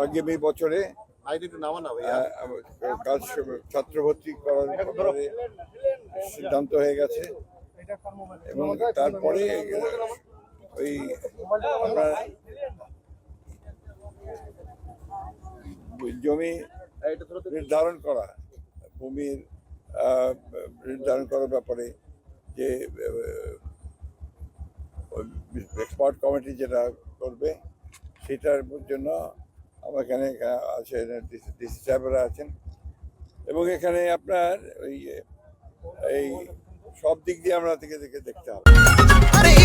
আগামী বছরে কাজ ছাত্র ভর্তি করার ব্যাপারে সিদ্ধান্ত হয়ে গেছে এবং তারপরে ওই আপনার জমি নির্ধারণ করা ভূমির নির্ধারণ করার ব্যাপারে যে এক্সপার্ট কমিটি যেটা করবে সেটার জন্য আমার এখানে আছে ডিসি সাহেবরা আছেন এবং এখানে আপনার ওই এই সব দিক দিয়ে আমরা থেকে দেখতে হবে।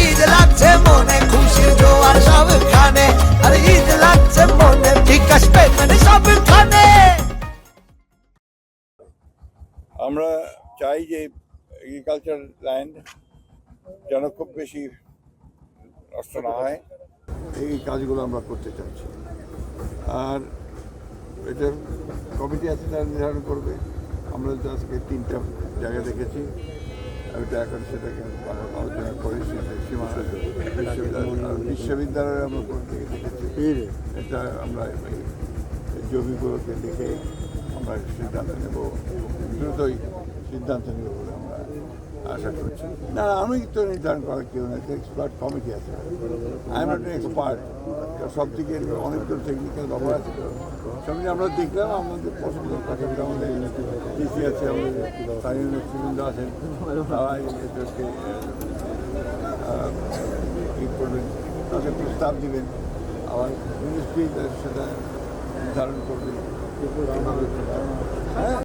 ঈদ লাগছে মনে খুশির জোয়ার সবখানে, আরে ঈদ লাগছে মনে বিকাশ পেমেন্ট সবখানে। আমরা চাই যে এগ্রিকালচার ল্যান্ড যেন খুব বেশি নষ্ট না হয়, এই কাজগুলো আমরা করতে চাইছি। আর এটা কমিটি আছে তারা নির্ধারণ করবে। আমরা তো আজকে 3টা জায়গা দেখেছি, ওইটা এখন সেটাকে আলোচনা করে সীমানা বিশ্ববিদ্যালয়ে আমরা দেখেছি। এটা আমরা জমিগুলোকে দেখে আমরা সিদ্ধান্ত নেব, দ্রুতই সিদ্ধান্ত নেব বলে আমরা আশা করছি। না, আমি তো নির্ধারণ করার কেউ না, এক্সপার্ট কমিটি আছে। I am not an expert, সব দিকে অনেকগুলো টেকনিক্যাল ব্যাপার আছে। সবই আমরা দেখলাম, আমাদের পছন্দের কথাগুলো আমাদের ডিসি আছে, আমাদের স্থানীয় নেতৃবৃন্দ আছেন, তারা এদেরকে ই করবেন, তাদের প্রস্তাব দেবেন, আবার মিনিস্ট্রি সেটা নির্ধারণ করবে। হ্যাঁ।